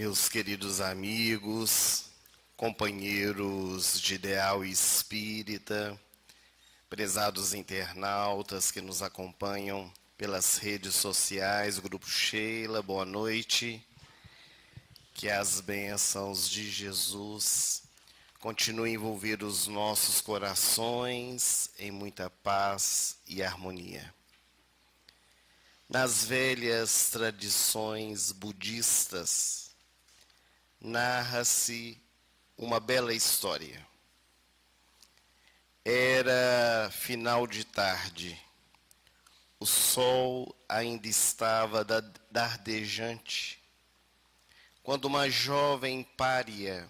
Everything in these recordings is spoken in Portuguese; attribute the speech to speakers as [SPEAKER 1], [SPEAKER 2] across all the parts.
[SPEAKER 1] Meus queridos amigos, companheiros de ideal espírita, prezados internautas que nos acompanham pelas redes sociais, Grupo Sheila, boa noite. Que as bênçãos de Jesus continuem a envolver os nossos corações em muita paz e harmonia. Nas velhas tradições budistas, narra-se uma bela história. Era final de tarde, o sol ainda estava dardejante, quando uma jovem pária,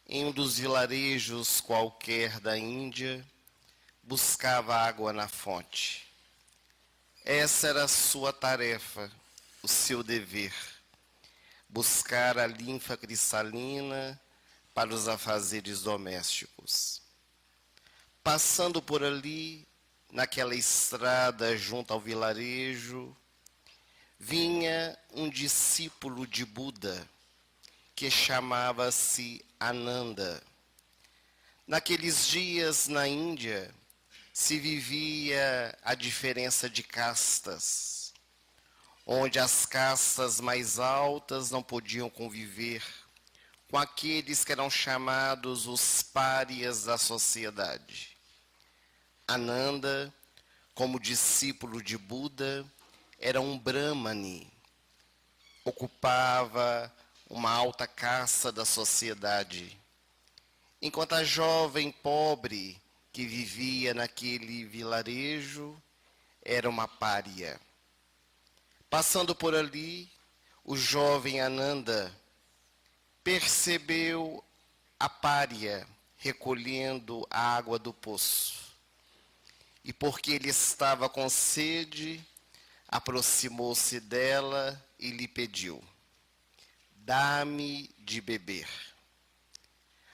[SPEAKER 1] em um dos vilarejos qualquer da Índia, buscava água na fonte. Essa era a sua tarefa, o seu dever. Buscar a linfa cristalina para os afazeres domésticos. Passando por ali, naquela estrada junto ao vilarejo, vinha um discípulo de Buda, que chamava-se Ananda. Naqueles dias, na Índia, se vivia a diferença de castas, onde as castas mais altas não podiam conviver com aqueles que eram chamados os párias da sociedade. Ananda, como discípulo de Buda, era um brahmane, ocupava uma alta casta da sociedade, enquanto a jovem pobre que vivia naquele vilarejo era uma pária. Passando por ali, o jovem Ananda percebeu a pária recolhendo a água do poço. E porque ele estava com sede, aproximou-se dela e lhe pediu: "Dá-me de beber."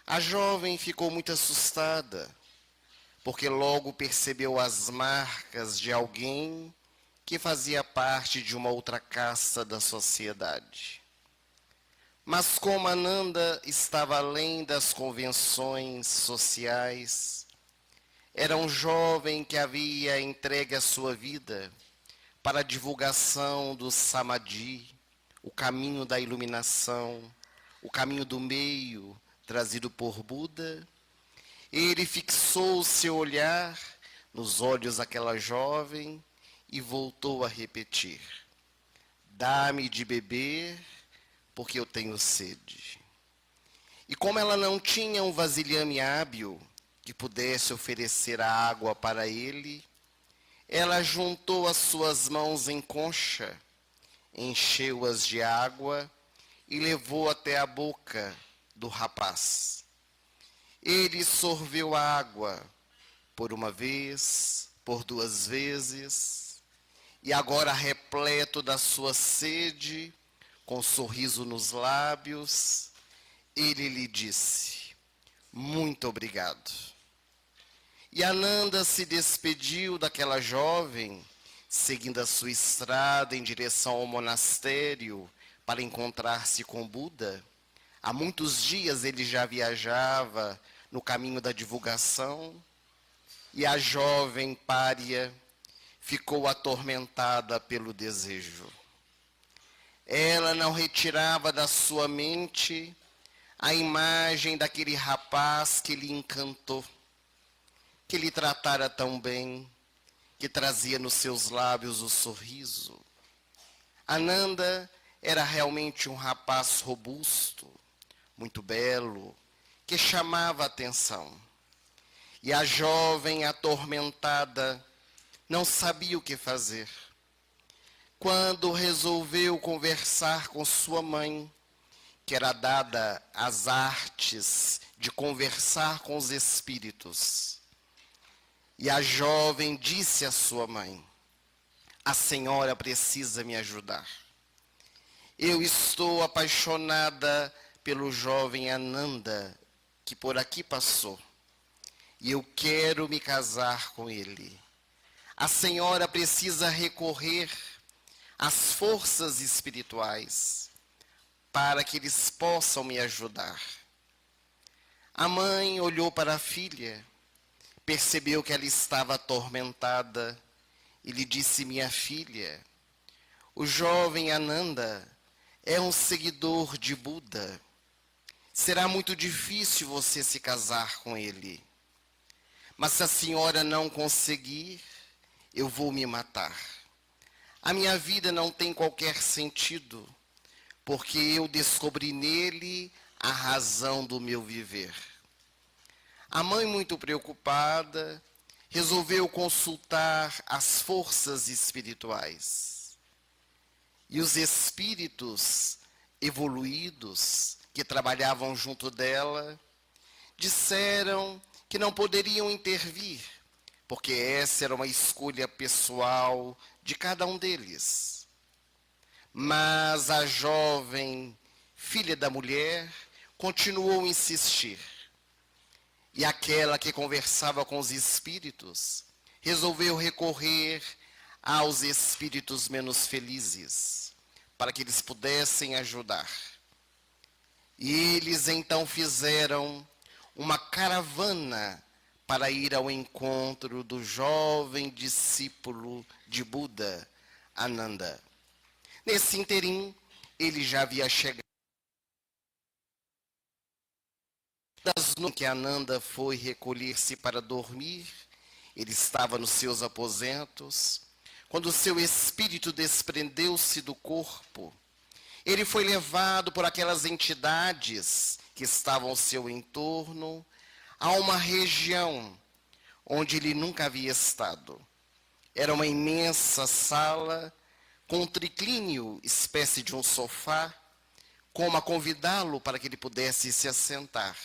[SPEAKER 1] A jovem ficou muito assustada, porque logo percebeu as marcas de alguém que fazia parte de uma outra casta da sociedade. Mas como Ananda estava além das convenções sociais, era um jovem que havia entregue a sua vida para a divulgação do Samadhi, o caminho da iluminação, o caminho do meio trazido por Buda. Ele fixou o seu olhar nos olhos daquela jovem e voltou a repetir: "Dá-me de beber, porque eu tenho sede." E como ela não tinha um vasilhame hábil que pudesse oferecer a água para ele, ela juntou as suas mãos em concha, encheu-as de água e levou até a boca do rapaz. Ele sorveu a água por uma vez, por duas vezes, e agora, repleto da sua sede, com um sorriso nos lábios, ele lhe disse: "Muito obrigado." E Ananda se despediu daquela jovem, seguindo a sua estrada em direção ao monastério para encontrar-se com Buda. Há muitos dias ele já viajava no caminho da divulgação, e a jovem pária ficou atormentada pelo desejo. Ela não retirava da sua mente a imagem daquele rapaz que lhe encantou, que lhe tratara tão bem, que trazia nos seus lábios o sorriso. Ananda era realmente um rapaz robusto, muito belo, que chamava a atenção. E a jovem atormentada não sabia o que fazer. Quando resolveu conversar com sua mãe, que era dada às artes de conversar com os espíritos, e a jovem disse à sua mãe: "A senhora precisa me ajudar. Eu estou apaixonada pelo jovem Ananda, que por aqui passou, e eu quero me casar com ele. A senhora precisa recorrer às forças espirituais para que eles possam me ajudar. A mãe olhou para a filha, percebeu que ela estava atormentada e lhe disse: minha filha, o jovem Ananda é um seguidor de Buda. Será muito difícil você se casar com ele. Mas se a senhora não conseguir, eu vou me matar. A minha vida não tem qualquer sentido, porque eu descobri nele a razão do meu viver. A mãe, muito preocupada, resolveu consultar as forças espirituais. E os espíritos evoluídos que trabalhavam junto dela disseram que não poderiam intervir, porque essa era uma escolha pessoal de cada um deles. Mas a jovem filha da mulher continuou a insistir. E aquela que conversava com os espíritos resolveu recorrer aos espíritos menos felizes, para que eles pudessem ajudar. E eles então fizeram uma caravana para ir ao encontro do jovem discípulo de Buda, Ananda. Nesse interim, ele já havia chegado. Das noites que Ananda foi recolher-se para dormir, ele estava nos seus aposentos, quando seu espírito desprendeu-se do corpo. Ele foi levado por aquelas entidades que estavam ao seu entorno a uma região onde ele nunca havia estado. Era uma imensa sala com um triclínio, espécie de um sofá, como a convidá-lo para que ele pudesse se assentar.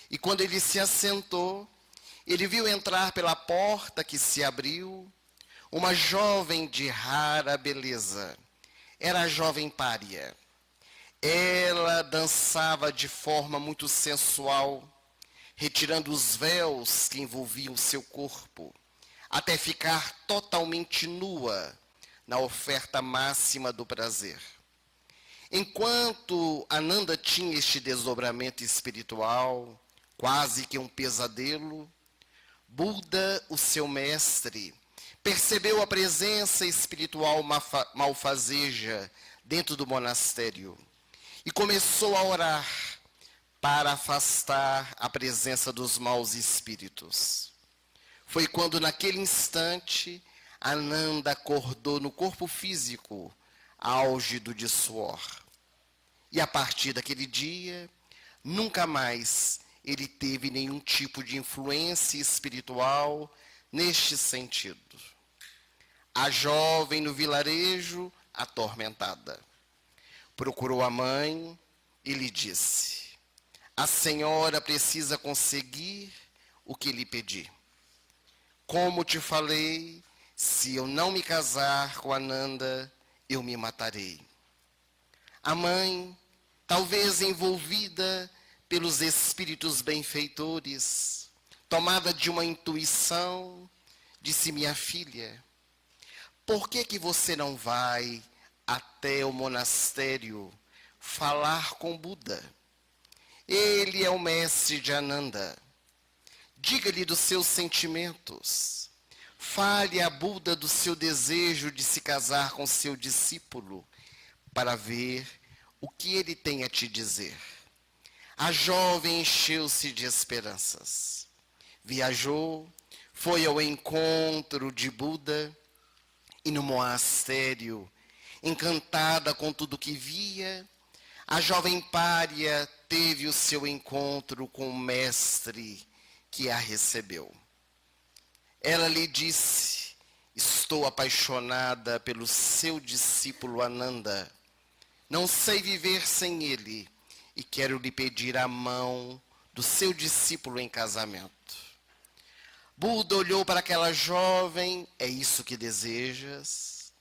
[SPEAKER 1] E quando ele se assentou, ele viu entrar pela porta que se abriu uma jovem de rara beleza. Era a jovem Pária. Ela dançava de forma muito sensual, retirando os véus que envolviam o seu corpo, até ficar totalmente nua na oferta máxima do prazer. Enquanto Ananda tinha este desdobramento espiritual, quase que um pesadelo, Buda, o seu mestre, percebeu a presença espiritual malfazeja dentro do monastério e começou a orar para afastar a presença dos maus espíritos. Foi quando, naquele instante, Ananda acordou no corpo físico, álgido de suor. E a partir daquele dia, nunca mais ele teve nenhum tipo de influência espiritual neste sentido. A jovem no vilarejo, atormentada, procurou a mãe e lhe disse: a senhora precisa conseguir o que lhe pedi. Como te falei, se eu não me casar com Ananda, eu me matarei. A mãe, talvez envolvida pelos espíritos benfeitores, tomada de uma intuição, disse: minha filha, por que você não vai até o monastério falar com Buda? Ele é o mestre de Ananda. Diga-lhe dos seus sentimentos. Fale a Buda do seu desejo de se casar com seu discípulo, para ver o que ele tem a te dizer. A jovem encheu-se de esperanças. Viajou, foi ao encontro de Buda e no monastério, encantada com tudo que via, a jovem Pária teve o seu encontro com o mestre que a recebeu. Ela lhe disse: estou apaixonada pelo seu discípulo Ananda. Não sei viver sem ele e quero lhe pedir a mão do seu discípulo em casamento. Buda olhou para aquela jovem: é isso que desejas?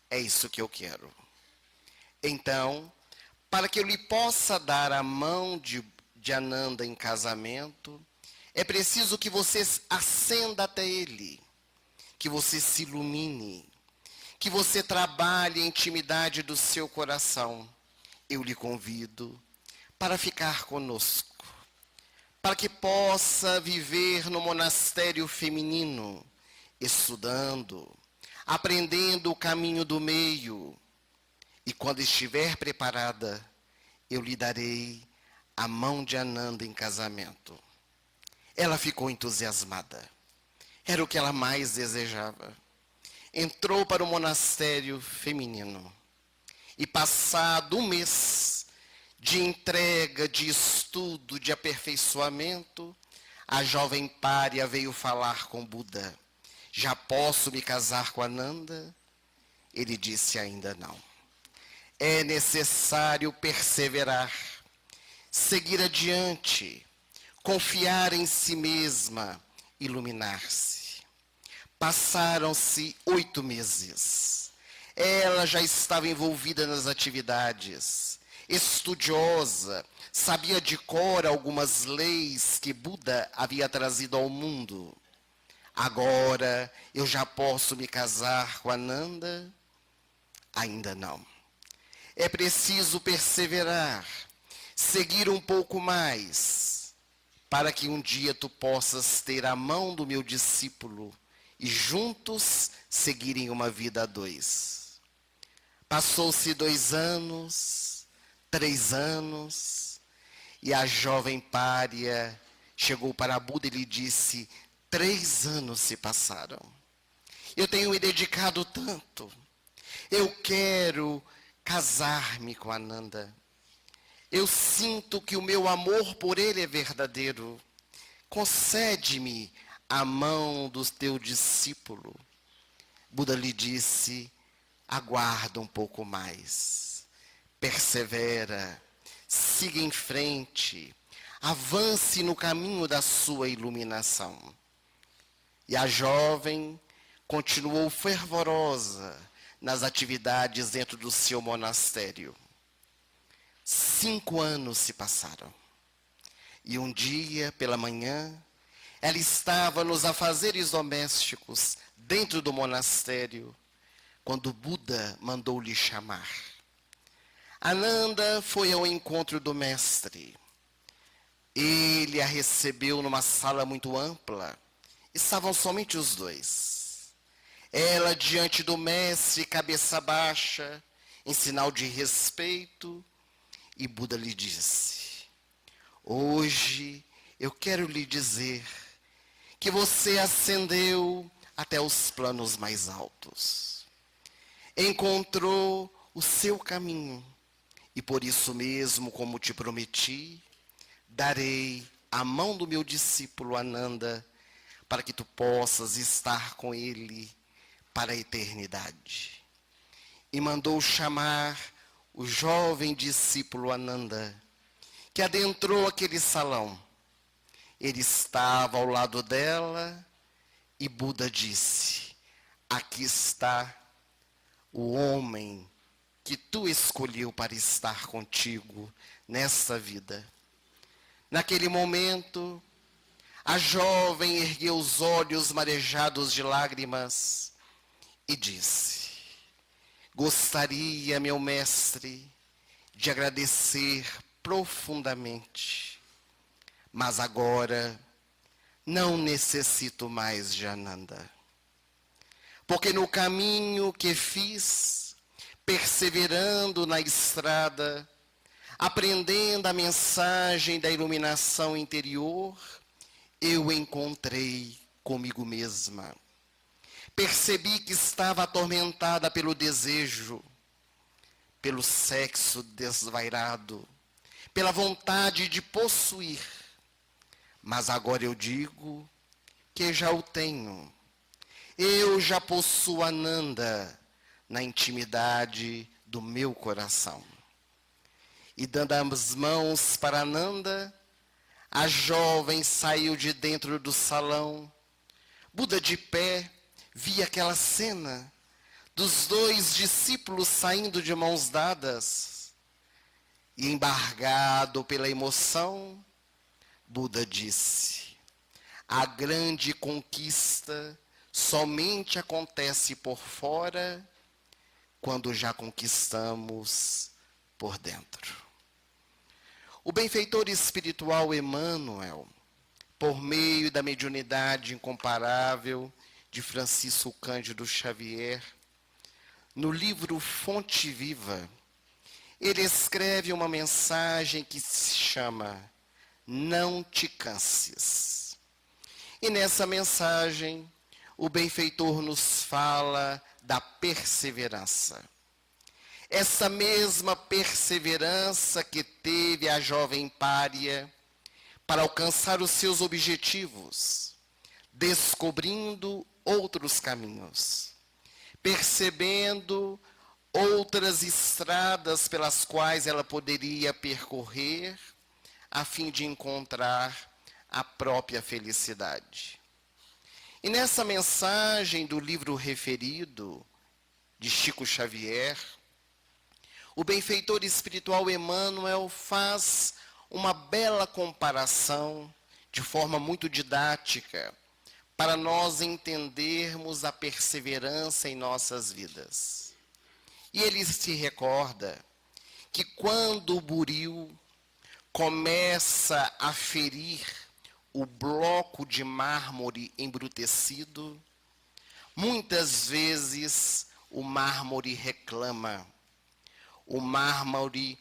[SPEAKER 1] É isso que eu quero. Então, para que eu lhe possa dar a mão de Ananda em casamento, é preciso que você ascenda até ele, que você se ilumine, que você trabalhe a intimidade do seu coração eu lhe convido para ficar conosco, para que possa viver no monastério feminino, estudando, aprendendo o caminho do meio. E quando estiver preparada, eu lhe darei a mão de Ananda em casamento. Ela ficou entusiasmada. Era o que ela mais desejava. Entrou para o monastério feminino. E passado um mês de entrega, de estudo, de aperfeiçoamento, a jovem pária veio falar com Buda. Já posso me casar com Ananda? Ele disse: ainda não. É necessário perseverar, seguir adiante, confiar em si mesma, iluminar-se. Passaram-se 8 meses. Ela já estava envolvida nas atividades, estudiosa, sabia de cor algumas leis que Buda havia trazido ao mundo. Agora eu já posso me casar com Ananda? Ainda não. É preciso perseverar, seguir um pouco mais, para que um dia tu possas ter a mão do meu discípulo e juntos seguirem uma vida a 2. Passou-se 2 anos, 3 anos, e a jovem pária chegou para Buda e lhe disse: 3 anos se passaram. Eu tenho me dedicado tanto. Eu quero casar-me com Ananda. Eu sinto que o meu amor por ele é verdadeiro. Concede-me a mão do teu discípulo. Buda lhe disse: aguarda um pouco mais. Persevera, siga em frente, avance no caminho da sua iluminação. E a jovem continuou fervorosa nas atividades dentro do seu monastério. 5 anos se passaram. E um dia, pela manhã, ela estava nos afazeres domésticos dentro do monastério, quando Buda mandou-lhe chamar. Ananda foi ao encontro do mestre. Ele a recebeu numa sala muito ampla. Estavam somente os dois. Ela diante do mestre, cabeça baixa, em sinal de respeito, e Buda lhe disse: hoje eu quero lhe dizer que você ascendeu até os planos mais altos. Encontrou o seu caminho, e por isso mesmo, como te prometi, darei a mão do meu discípulo Ananda, para que tu possas estar com ele para a eternidade. E mandou chamar o jovem discípulo Ananda, que adentrou aquele salão. Ele estava ao lado dela e Buda disse: aqui está o homem que tu escolheu para estar contigo nesta vida. Naquele momento, a jovem ergueu os olhos marejados de lágrimas e disse: gostaria, meu mestre, de agradecer profundamente, mas agora não necessito mais de Ananda. Porque no caminho que fiz, perseverando na estrada, aprendendo a mensagem da iluminação interior, eu encontrei comigo mesma. Percebi que estava atormentada pelo desejo, pelo sexo desvairado, pela vontade de possuir. Mas agora eu digo que já o tenho. Eu já possuo Ananda na intimidade do meu coração. E dando as mãos para Ananda, a jovem saiu de dentro do salão. Buda de pé via aquela cena dos 2 discípulos saindo de mãos dadas. E embargado pela emoção, Buda disse: a grande conquista somente acontece por fora, quando já conquistamos por dentro. O benfeitor espiritual Emmanuel, por meio da mediunidade incomparável de Francisco Cândido Xavier, no livro Fonte Viva, ele escreve uma mensagem que se chama Não te canses. E nessa mensagem, o benfeitor nos fala da perseverança. Essa mesma perseverança que teve a jovem Pária para alcançar os seus objetivos, descobrindo outros caminhos, percebendo outras estradas pelas quais ela poderia percorrer, a fim de encontrar a própria felicidade. E nessa mensagem do livro referido, de Chico Xavier, o benfeitor espiritual Emmanuel faz uma bela comparação, de forma muito didática, para nós entendermos a perseverança em nossas vidas. E ele se recorda que quando o buril começa a ferir o bloco de mármore embrutecido, muitas vezes o mármore reclama, o mármore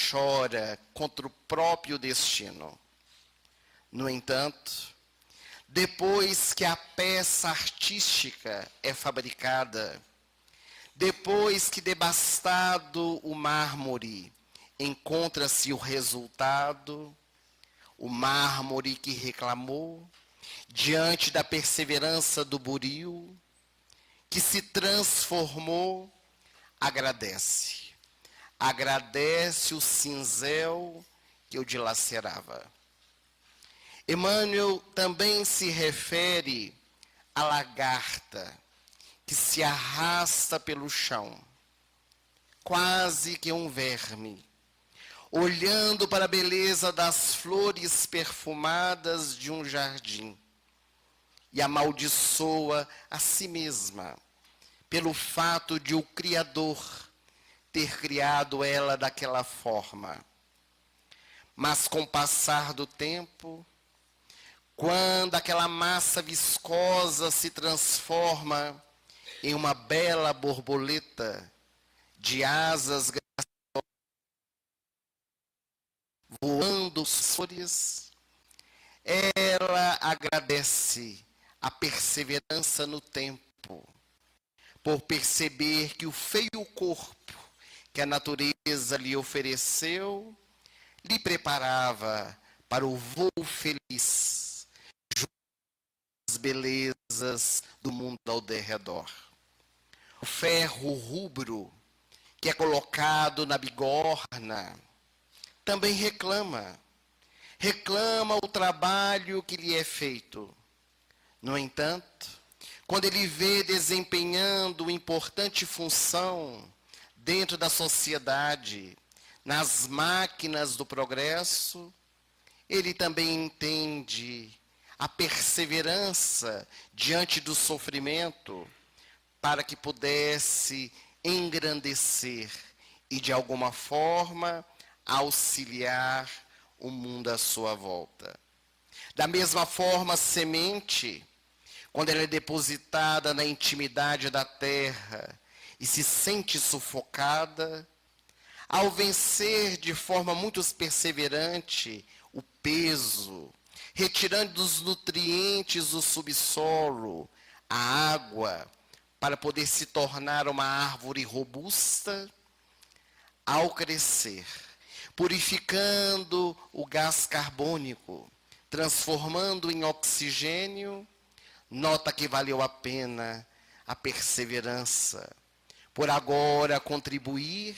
[SPEAKER 1] chora contra o próprio destino. No entanto, depois que a peça artística é fabricada, depois que devastado o mármore, encontra-se o resultado, o mármore que reclamou, diante da perseverança do buril, que se transformou, agradece. Agradece o cinzel que o dilacerava. Emmanuel também se refere à lagarta que se arrasta pelo chão, quase que um verme, olhando para a beleza das flores perfumadas de um jardim, e amaldiçoa a si mesma pelo fato de o Criador ter criado ela daquela forma. Mas com o passar do tempo, quando aquela massa viscosa se transforma em uma bela borboleta de asas voando as flores, ela agradece a perseverança no tempo, por perceber que o feio corpo que a natureza lhe ofereceu, lhe preparava para o voo feliz, junto às belezas do mundo ao derredor. O ferro rubro, que é colocado na bigorna, também reclama o trabalho que lhe é feito. No entanto, quando ele vê desempenhando importante função dentro da sociedade, nas máquinas do progresso, ele também entende a perseverança diante do sofrimento para que pudesse engrandecer e, de alguma forma, auxiliar o mundo à sua volta. Da mesma forma, a semente, quando ela é depositada na intimidade da terra e se sente sufocada, ao vencer de forma muito perseverante o peso, retirando os nutrientes do subsolo, a água, para poder se tornar uma árvore robusta, ao crescer, purificando o gás carbônico, transformando em oxigênio, nota que valeu a pena a perseverança, por agora contribuir,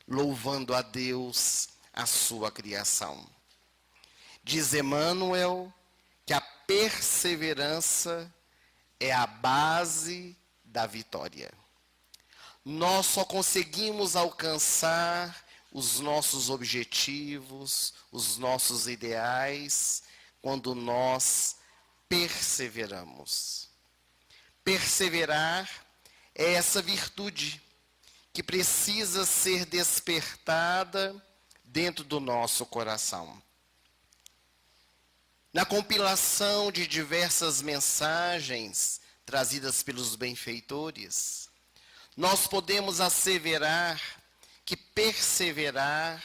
[SPEAKER 1] louvando a Deus a sua criação. Diz Emmanuel que a perseverança é a base da vitória. Nós só conseguimos alcançar os nossos objetivos, os nossos ideais, quando nós perseveramos. Perseverar é essa virtude que precisa ser despertada dentro do nosso coração. Na compilação de diversas mensagens trazidas pelos benfeitores, nós podemos asseverar que perseverar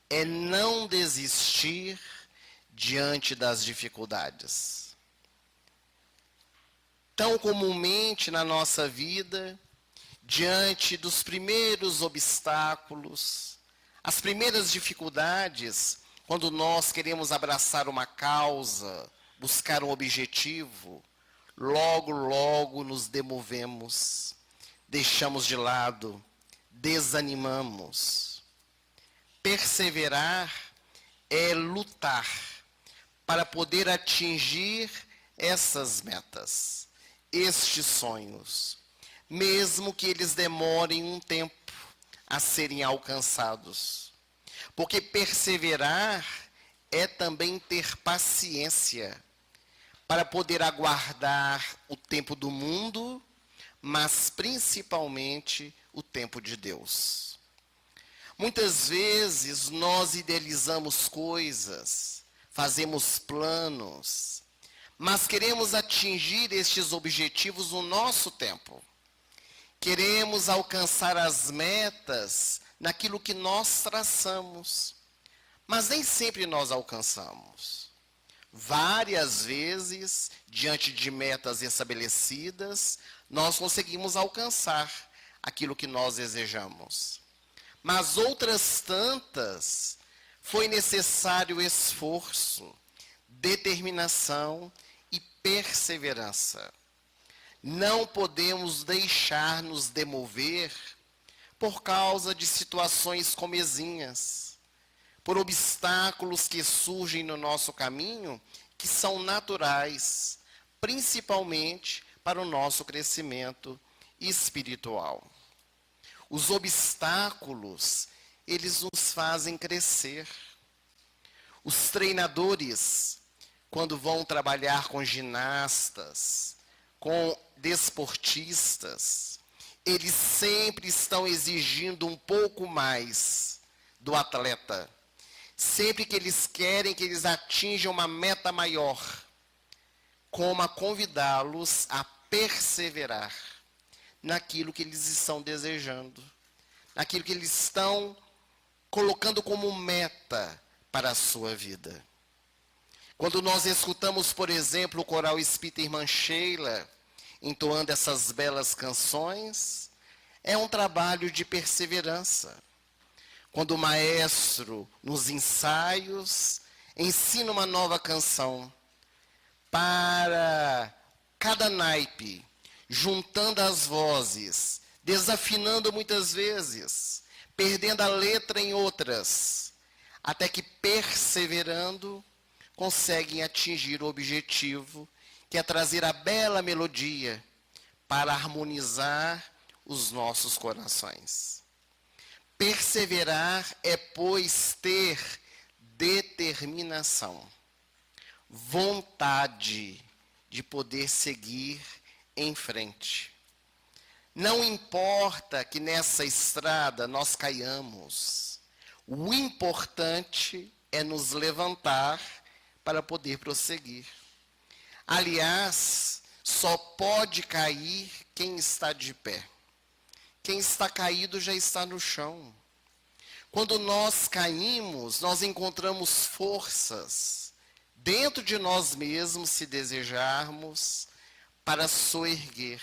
[SPEAKER 1] é não desistir diante das dificuldades. Tão comumente na nossa vida, diante dos primeiros obstáculos, as primeiras dificuldades, quando nós queremos abraçar uma causa, buscar um objetivo, logo nos demovemos, deixamos de lado, desanimamos. Perseverar é lutar para poder atingir essas metas, estes sonhos, mesmo que eles demorem um tempo a serem alcançados. Porque perseverar é também ter paciência para poder aguardar o tempo do mundo, mas principalmente o tempo de Deus. Muitas vezes nós idealizamos coisas, fazemos planos, mas queremos atingir estes objetivos no nosso tempo. Queremos alcançar as metas naquilo que nós traçamos, mas nem sempre nós alcançamos. Várias vezes, diante de metas estabelecidas, nós conseguimos alcançar aquilo que nós desejamos. Mas outras tantas, foi necessário esforço, determinação e perseverança. Não podemos deixar-nos demover por causa de situações comezinhas, por obstáculos que surgem no nosso caminho, que são naturais, principalmente para o nosso crescimento espiritual. Os obstáculos, eles nos fazem crescer. Os treinadores, quando vão trabalhar com ginastas, com desportistas, eles sempre estão exigindo um pouco mais do atleta. Sempre que eles querem que eles atinjam uma meta maior, como a convidá-los a perseverar naquilo que eles estão desejando, naquilo que eles estão colocando como meta para a sua vida. Quando nós escutamos, por exemplo, o coral espírita Irmã Sheila entoando essas belas canções, é um trabalho de perseverança. Quando o maestro, nos ensaios, ensina uma nova canção, para cada naipe, juntando as vozes, desafinando muitas vezes, perdendo a letra em outras, até que perseverando, conseguem atingir o objetivo, que é trazer a bela melodia para harmonizar os nossos corações. Perseverar é, pois, ter determinação, vontade de poder seguir em frente. Não importa que nessa estrada nós caiamos, o importante é nos levantar para poder prosseguir. Aliás, só pode cair quem está de pé. Quem está caído já está no chão. Quando nós caímos, nós encontramos forças dentro de nós mesmos, se desejarmos, para soerguer.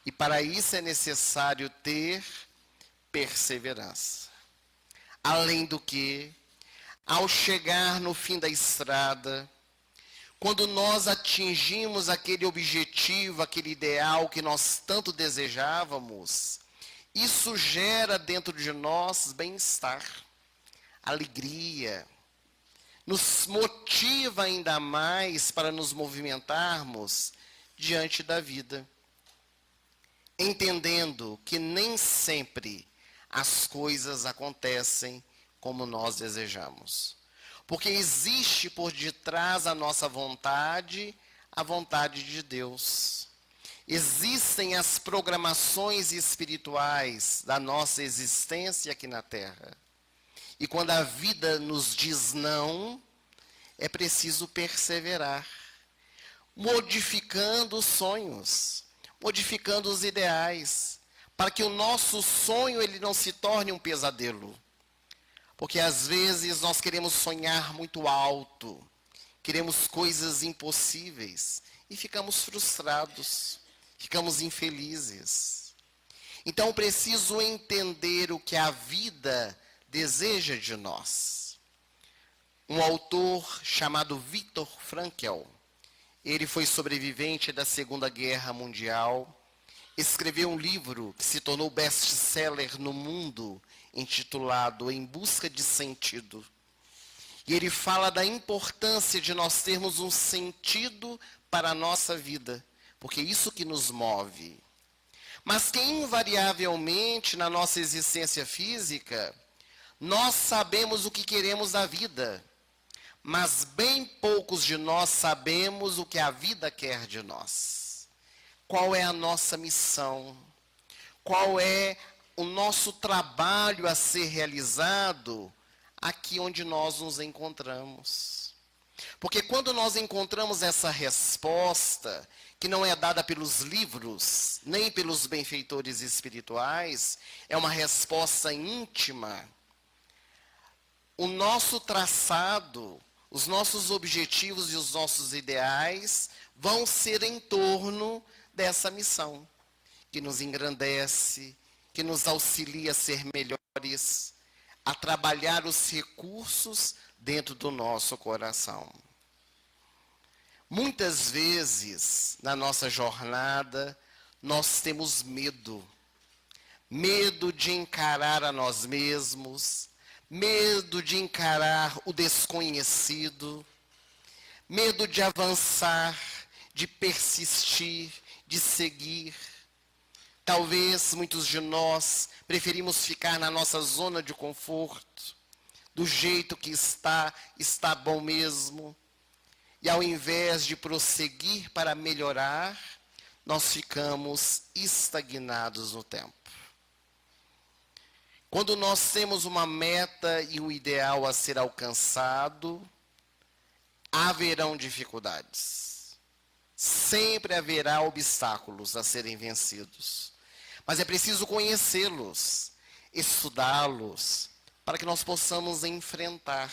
[SPEAKER 1] E para isso é necessário ter perseverança. Além do que, ao chegar no fim da estrada, quando nós atingimos aquele objetivo, aquele ideal que nós tanto desejávamos, isso gera dentro de nós bem-estar, alegria, nos motiva ainda mais para nos movimentarmos diante da vida, entendendo que nem sempre as coisas acontecem como nós desejamos. Porque existe por detrás da nossa vontade, a vontade de Deus. Existem as programações espirituais da nossa existência aqui na Terra. E quando a vida nos diz não, é preciso perseverar, modificando os sonhos, modificando os ideais, para que o nosso sonho ele não se torne um pesadelo. Porque às vezes nós queremos sonhar muito alto, queremos coisas impossíveis e ficamos frustrados, ficamos infelizes. Então preciso entender o que a vida deseja de nós. Um autor chamado Viktor Frankl, ele foi sobrevivente da Segunda Guerra Mundial, escreveu um livro que se tornou best-seller no mundo, intitulado Em Busca de Sentido. E ele fala da importância de nós termos um sentido para a nossa vida, porque é isso que nos move. Mas que invariavelmente na nossa existência física, nós sabemos o que queremos da vida, mas bem poucos de nós sabemos o que a vida quer de nós. Qual é a nossa missão? Qual é o nosso trabalho a ser realizado aqui onde nós nos encontramos? Porque quando nós encontramos essa resposta, que não é dada pelos livros, nem pelos benfeitores espirituais, é uma resposta íntima. O nosso traçado, os nossos objetivos e os nossos ideais vão ser em torno dessa missão, que nos engrandece, que nos auxilia a ser melhores, a trabalhar os recursos dentro do nosso coração. Muitas vezes, na nossa jornada, nós temos medo. Medo de encarar a nós mesmos, medo de encarar o desconhecido, medo de avançar, de persistir, de seguir. Talvez muitos de nós preferimos ficar na nossa zona de conforto, do jeito que está bom mesmo. E ao invés de prosseguir para melhorar, nós ficamos estagnados no tempo. Quando nós temos uma meta e um ideal a ser alcançado, haverão dificuldades. Sempre haverá obstáculos a serem vencidos. Mas é preciso conhecê-los, estudá-los, para que nós possamos enfrentar.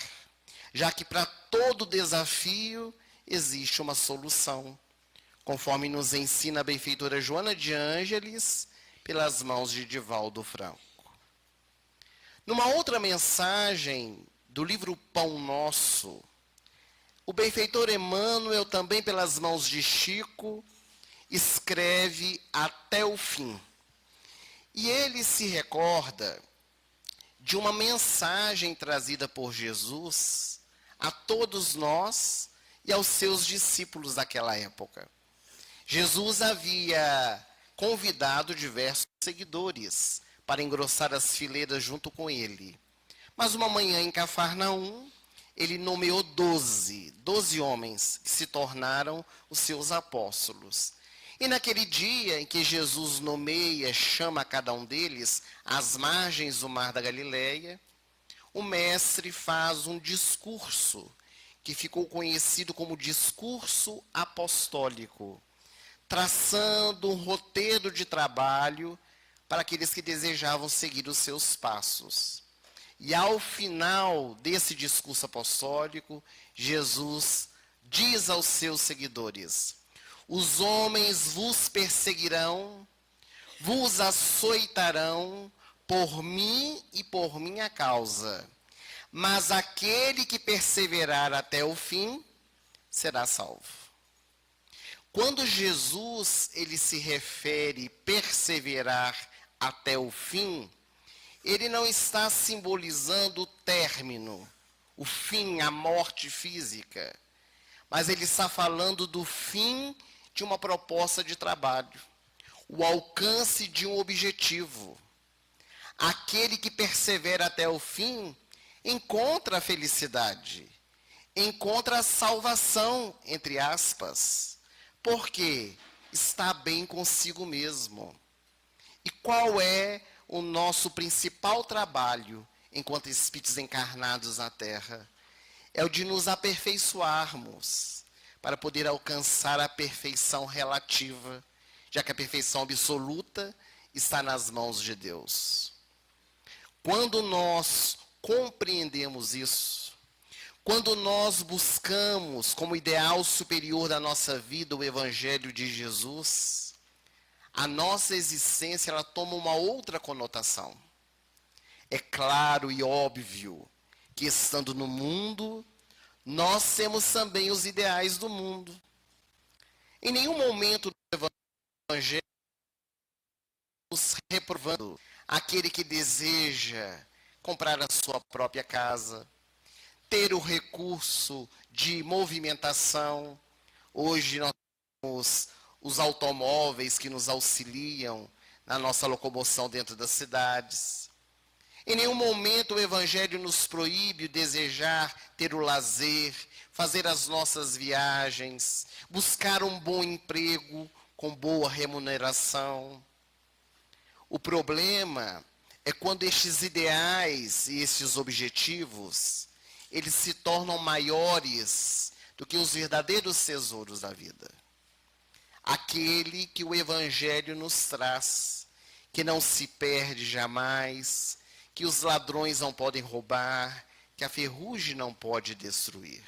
[SPEAKER 1] Já que para todo desafio existe uma solução, conforme nos ensina a benfeitora Joana de Ângeles, pelas mãos de Divaldo Franco. Numa outra mensagem do livro Pão Nosso, o benfeitor Emmanuel, também pelas mãos de Chico, escreve até o fim. E ele se recorda de uma mensagem trazida por Jesus a todos nós e aos seus discípulos daquela época. Jesus havia convidado diversos seguidores para engrossar as fileiras junto com ele. Mas uma manhã em Cafarnaum, ele nomeou 12 homens que se tornaram os seus apóstolos. E naquele dia em que Jesus nomeia, chama cada um deles às margens do mar da Galileia, o mestre faz um discurso que ficou conhecido como discurso apostólico, traçando um roteiro de trabalho para aqueles que desejavam seguir os seus passos. E ao final desse discurso apostólico, Jesus diz aos seus seguidores: os homens vos perseguirão, vos açoitarão por mim e por minha causa, mas aquele que perseverar até o fim será salvo. Quando Jesus ele se refere perseverar até o fim, ele não está simbolizando o término, o fim, a morte física, mas ele está falando do fim de uma proposta de trabalho, o alcance de um objetivo. Aquele que persevera até o fim encontra a felicidade, encontra a salvação, entre aspas. Por quê? está bem consigo mesmo. E qual é o nosso principal trabalho enquanto espíritos encarnados na Terra? É o de nos aperfeiçoarmos para poder alcançar a perfeição relativa, já que a perfeição absoluta está nas mãos de Deus. Quando nós compreendemos isso, quando nós buscamos como ideal superior da nossa vida o Evangelho de Jesus, a nossa existência ela toma uma outra conotação. É claro e óbvio que estando no mundo, nós temos também os ideais do mundo. Em nenhum momento do Evangelho nos reprovando aquele que deseja comprar a sua própria casa, ter o recurso de movimentação. Hoje nós temos os automóveis que nos auxiliam na nossa locomoção dentro das cidades. Em nenhum momento o Evangelho nos proíbe desejar ter o lazer, fazer as nossas viagens, buscar um bom emprego com boa remuneração. O problema é quando estes ideais e estes objetivos, eles se tornam maiores do que os verdadeiros tesouros da vida. Aquele que o Evangelho nos traz, que não se perde jamais, que os ladrões não podem roubar, que a ferrugem não pode destruir.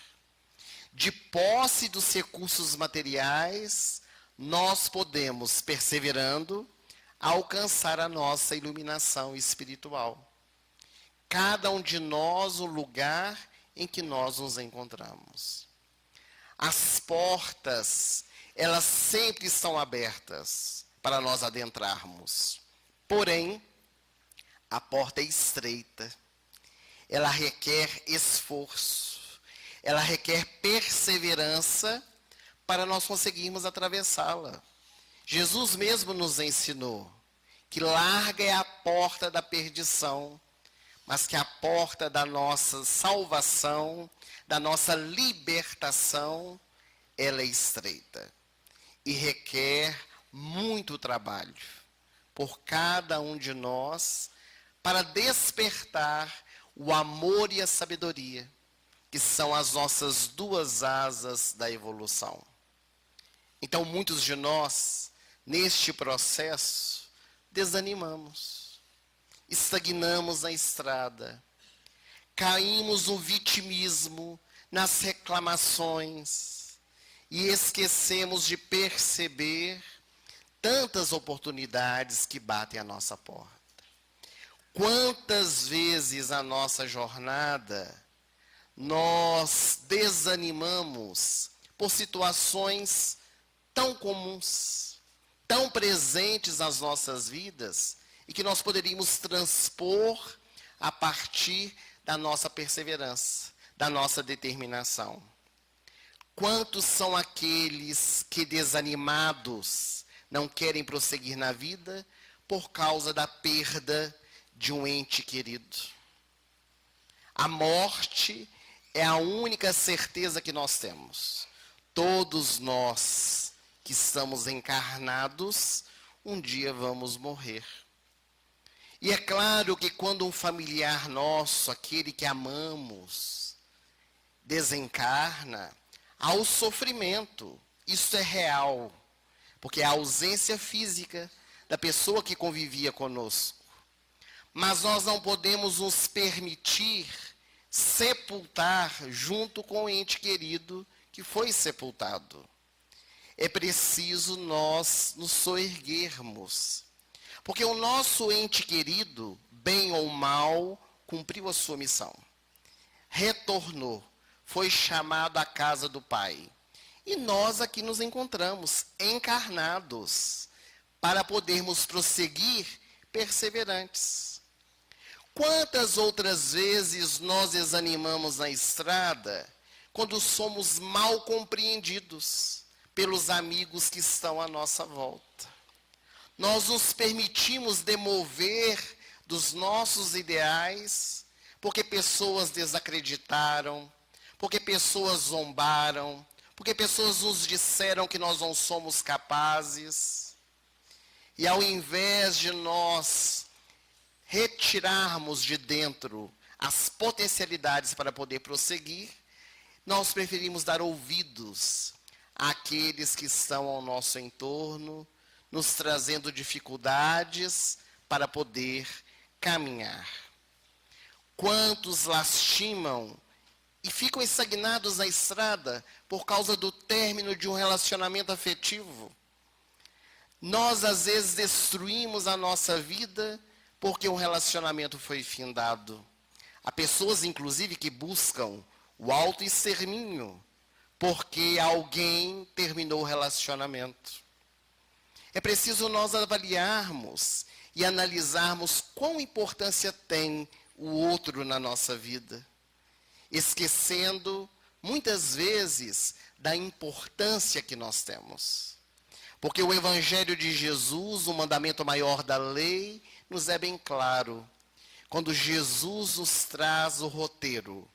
[SPEAKER 1] De posse dos recursos materiais, nós podemos, perseverando, alcançar a nossa iluminação espiritual. Cada um de nós o lugar em que nós nos encontramos. As portas, elas sempre estão abertas para nós adentrarmos. Porém, a porta é estreita, ela requer esforço, ela requer perseverança para nós conseguirmos atravessá-la. Jesus mesmo nos ensinou que larga é a porta da perdição, mas que a porta da nossa salvação, da nossa libertação, ela é estreita e requer muito trabalho por cada um de nós para despertar o amor e a sabedoria, que são as nossas duas asas da evolução. Então, muitos de nós, neste processo, desanimamos, estagnamos na estrada, caímos no vitimismo, nas reclamações, e esquecemos de perceber tantas oportunidades que batem à nossa porta. Quantas vezes na nossa jornada nós desanimamos por situações tão comuns, tão presentes nas nossas vidas e que nós poderíamos transpor a partir da nossa perseverança, da nossa determinação. Quantos são aqueles que desanimados não querem prosseguir na vida por causa da perda de um ente querido? A morte é a única certeza que nós temos. Todos nós que estamos encarnados, um dia vamos morrer. E é claro que quando um familiar nosso, aquele que amamos, desencarna, há o sofrimento. Isso é real, porque é a ausência física da pessoa que convivia conosco. Mas nós não podemos nos permitir sepultar junto com o ente querido que foi sepultado. É preciso nós nos soerguermos, porque o nosso ente querido, bem ou mal, cumpriu a sua missão. Retornou, foi chamado à casa do Pai. E nós aqui nos encontramos, encarnados, para podermos prosseguir perseverantes. Quantas outras vezes nós desanimamos na estrada quando somos mal compreendidos pelos amigos que estão à nossa volta? Nós nos permitimos demover dos nossos ideais porque pessoas desacreditaram, porque pessoas zombaram, porque pessoas nos disseram que nós não somos capazes, e ao invés de nós retirarmos de dentro as potencialidades para poder prosseguir, nós preferimos dar ouvidos àqueles que estão ao nosso entorno, nos trazendo dificuldades para poder caminhar. Quantos lastimam e ficam estagnados na estrada por causa do término de um relacionamento afetivo? Nós, às vezes, destruímos a nossa vida porque um relacionamento foi findado. Há pessoas, inclusive, que buscam o autoextermínio porque alguém terminou o relacionamento. É preciso nós avaliarmos e analisarmos qual importância tem o outro na nossa vida, esquecendo, muitas vezes, da importância que nós temos. Porque o Evangelho de Jesus, o mandamento maior da lei, nos é bem claro. Quando Jesus nos traz o roteiro,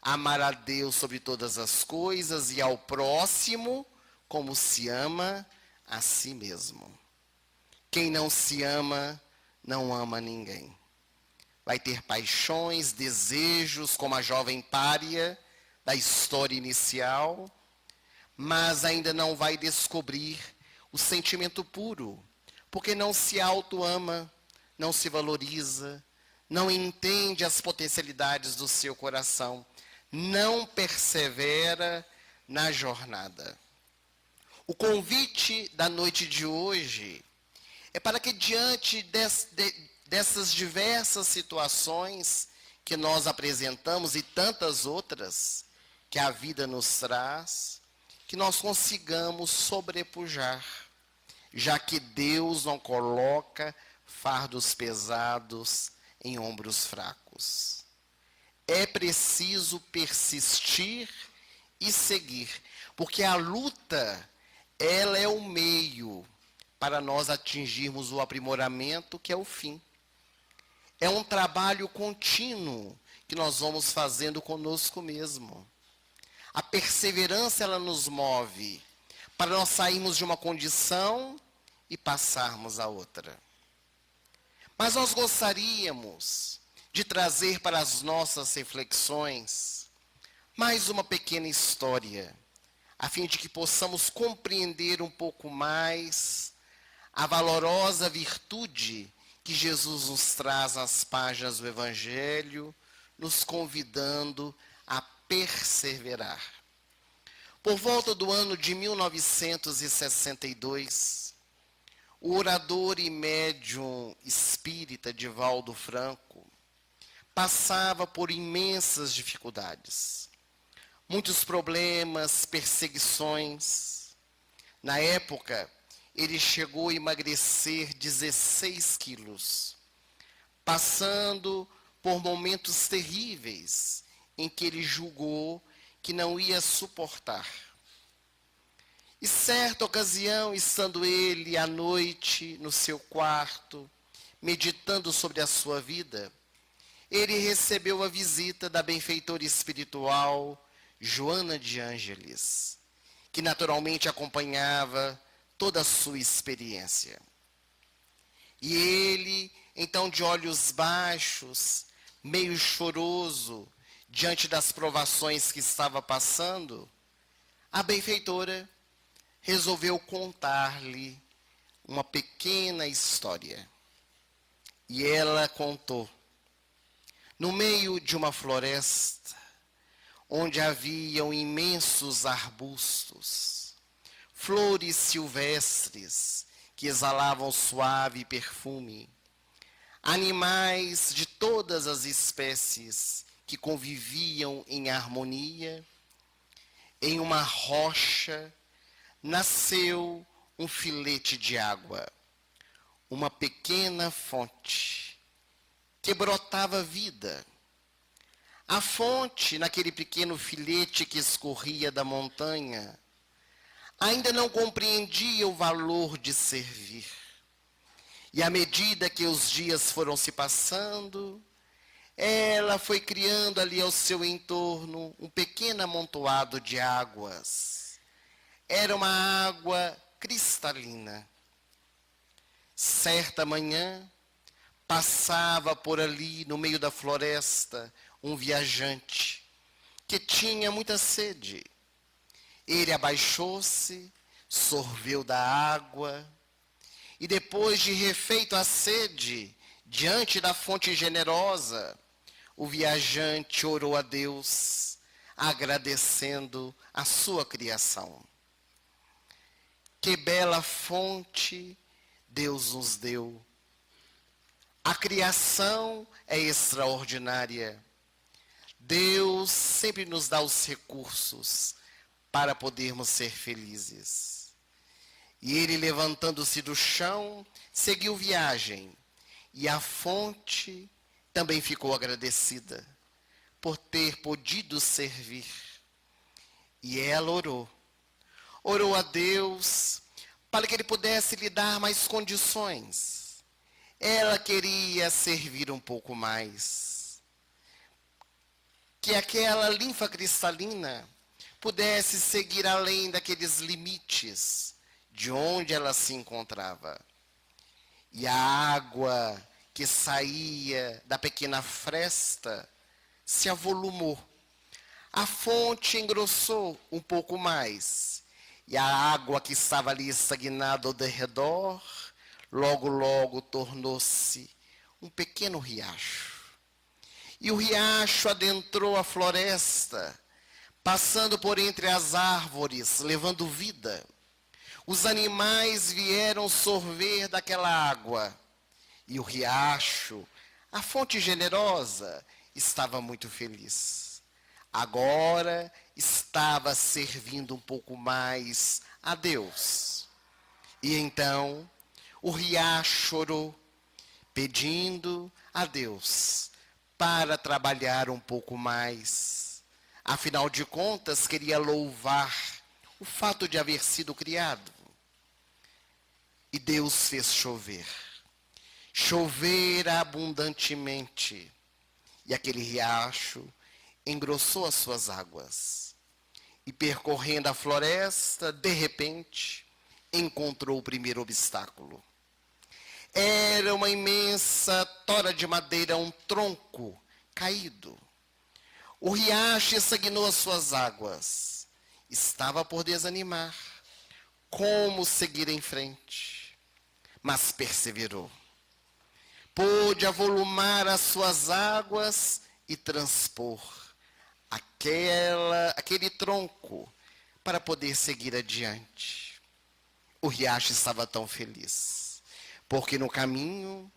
[SPEAKER 1] amar a Deus sobre todas as coisas e ao próximo como se ama a si mesmo. Quem não se ama, não ama ninguém. Vai ter paixões, desejos, como a jovem pária da história inicial, mas ainda não vai descobrir o sentimento puro, porque não se auto-ama, não se valoriza, não entende as potencialidades do seu coração, não persevera na jornada. O convite da noite de hoje é para que, diante dessas diversas situações que nós apresentamos e tantas outras que a vida nos traz, que nós consigamos sobrepujar, já que Deus não coloca fardos pesados em ombros fracos. É preciso persistir e seguir, porque a luta, ela é o meio para nós atingirmos o aprimoramento, que é o fim. É um trabalho contínuo que nós vamos fazendo conosco mesmo. A perseverança, ela nos move para nós sairmos de uma condição e passarmos a outra. Mas nós gostaríamos de trazer para as nossas reflexões mais uma pequena história, a fim de que possamos compreender um pouco mais a valorosa virtude que Jesus nos traz nas páginas do Evangelho, nos convidando a perseverar. Por volta do ano de 1962, o orador e médium espírita Divaldo Franco passava por imensas dificuldades, muitos problemas, perseguições. Na época, ele chegou a emagrecer 16 quilos, passando por momentos terríveis em que ele julgou que não ia suportar. E certa ocasião, estando ele à noite no seu quarto, meditando sobre a sua vida, ele recebeu a visita da benfeitora espiritual Joana de Ângeles, que naturalmente acompanhava toda a sua experiência. E ele, então, de olhos baixos, meio choroso, diante das provações que estava passando, a benfeitora resolveu contar-lhe uma pequena história. E ela contou. No meio de uma floresta, onde haviam imensos arbustos, flores silvestres que exalavam suave perfume, animais de todas as espécies que conviviam em harmonia, em uma rocha nasceu um filete de água, uma pequena fonte que brotava vida. A fonte, naquele pequeno filete que escorria da montanha, ainda não compreendia o valor de servir. E à medida que os dias foram se passando, ela foi criando ali ao seu entorno um pequeno amontoado de águas, Era uma água cristalina. Certa manhã, passava por ali, no meio da floresta, um viajante que tinha muita sede. Ele abaixou-se, sorveu da água, e depois de refeito a sede, diante da fonte generosa, o viajante orou a Deus, agradecendo a sua criação. Que bela fonte Deus nos deu. A criação é extraordinária. Deus sempre nos dá os recursos para podermos ser felizes. E ele, levantando-se do chão, seguiu viagem. E a fonte também ficou agradecida por ter podido servir. E ela orou. Orou a Deus para que ele pudesse lhe dar mais condições. Ela queria servir um pouco mais. Que aquela linfa cristalina pudesse seguir além daqueles limites de onde ela se encontrava. E a água que saía da pequena fresta se avolumou. A fonte engrossou um pouco mais. E a água que estava ali estagnada ao derredor, logo tornou-se um pequeno riacho. E o riacho adentrou a floresta, passando por entre as árvores, levando vida. Os animais vieram sorver daquela água. E o riacho, a fonte generosa, estava muito feliz. Agora estava servindo um pouco mais a Deus. E então o riacho orou, pedindo a Deus para trabalhar um pouco mais. Afinal de contas, queria louvar o fato de haver sido criado. E Deus fez chover. Chover abundantemente. E aquele riacho engrossou as suas águas. E percorrendo a floresta, de repente, encontrou o primeiro obstáculo. Era uma imensa tora de madeira, um tronco caído. O riacho estagnou as suas águas. Estava por desanimar. Como seguir em frente? Mas perseverou. Pôde avolumar as suas águas e transpor aquele tronco para poder seguir adiante. O riacho estava tão feliz, porque no caminho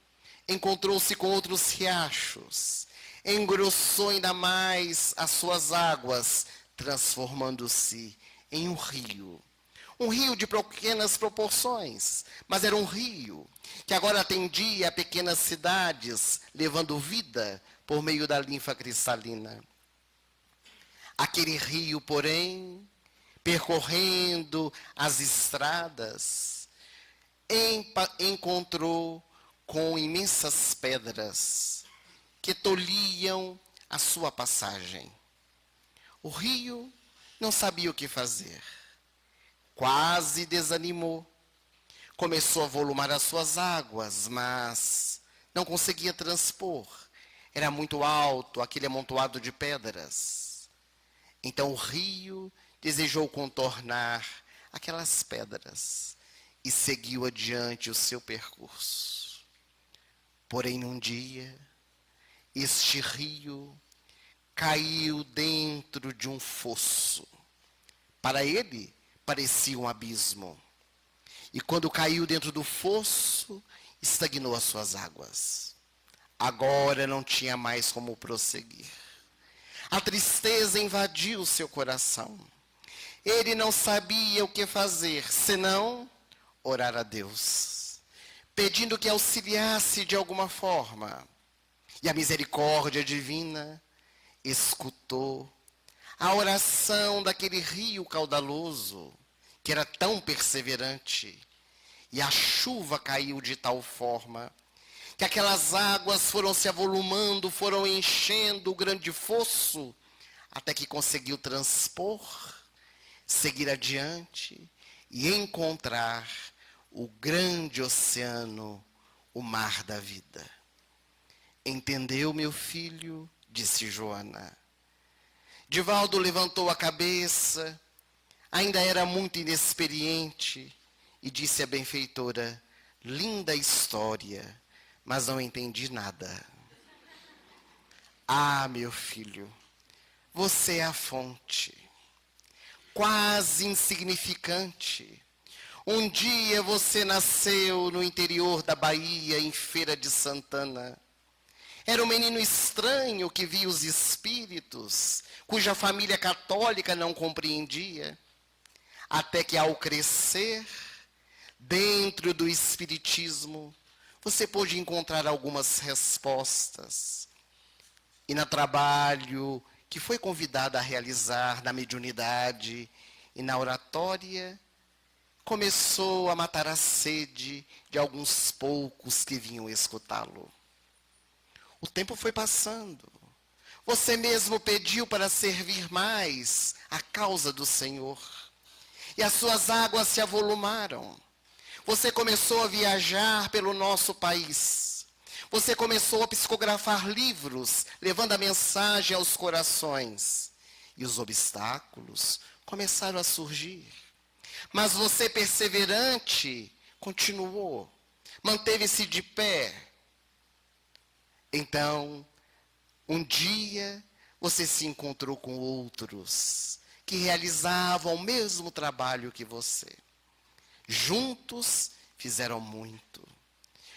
[SPEAKER 1] encontrou-se com outros riachos, engrossou ainda mais as suas águas, transformando-se em um rio de pequenas proporções, mas era um rio que agora atendia a pequenas cidades, levando vida por meio da linfa cristalina. Aquele rio, porém, percorrendo as estradas, encontrou com imensas pedras que tolhiam a sua passagem. O rio não sabia o que fazer. Quase desanimou. Começou a volumar as suas águas, mas não conseguia transpor. Era muito alto aquele amontoado de pedras. Então o rio desejou contornar aquelas pedras e seguiu adiante o seu percurso. Porém, num dia, este rio caiu dentro de um fosso. Para ele, parecia um abismo. E quando caiu dentro do fosso, estagnou as suas águas. Agora não tinha mais como prosseguir. A tristeza invadiu o seu coração. Ele não sabia o que fazer, senão orar a Deus, pedindo que auxiliasse de alguma forma. E a misericórdia divina escutou a oração daquele rio caudaloso, que era tão perseverante, e a chuva caiu de tal forma que aquelas águas foram se avolumando, foram enchendo o grande fosso, até que conseguiu transpor, seguir adiante e encontrar o grande oceano, o mar da vida. Entendeu, meu filho? Disse Joana. Divaldo levantou a cabeça, ainda era muito inexperiente, e disse à benfeitora: linda história, mas não entendi nada. Ah, meu filho, você é a fonte, quase insignificante. Um dia você nasceu no interior da Bahia, em Feira de Santana. Era um menino estranho que via os espíritos, cuja família católica não compreendia. Até que, ao crescer, dentro do espiritismo, você pôde encontrar algumas respostas. E no trabalho que foi convidado a realizar na mediunidade e na oratória, começou a matar a sede de alguns poucos que vinham escutá-lo. O tempo foi passando. Você mesmo pediu para servir mais a causa do Senhor. E as suas águas se avolumaram. Você começou a viajar pelo nosso país. Você começou a psicografar livros, levando a mensagem aos corações. E os obstáculos começaram a surgir. Mas você, perseverante, continuou. Manteve-se de pé. Então, um dia, você se encontrou com outros que realizavam o mesmo trabalho que você. Juntos, fizeram muito.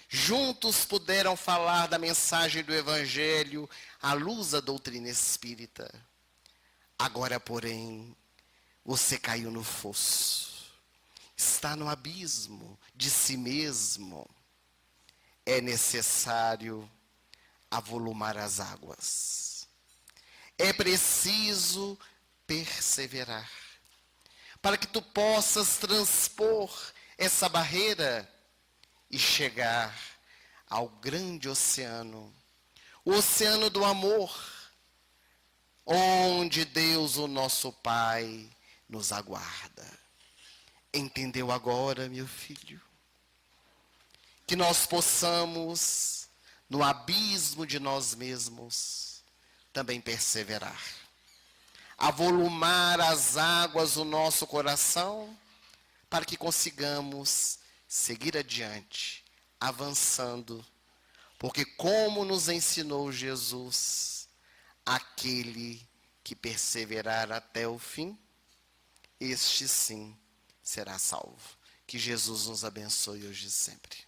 [SPEAKER 1] Juntos puderam falar da mensagem do Evangelho à luz da doutrina espírita. Agora, porém, você caiu no fosso. Está no abismo de si mesmo. É necessário avolumar as águas. É preciso perseverar, para que tu possas transpor essa barreira e chegar ao grande oceano, o oceano do amor, onde Deus, o nosso Pai, nos aguarda. Entendeu agora, meu filho? Que nós possamos, no abismo de nós mesmos, também perseverar. Avolumar as águas do nosso coração, para que consigamos seguir adiante, avançando. Porque como nos ensinou Jesus, aquele que perseverar até o fim, este sim será salvo. Que Jesus nos abençoe hoje e sempre.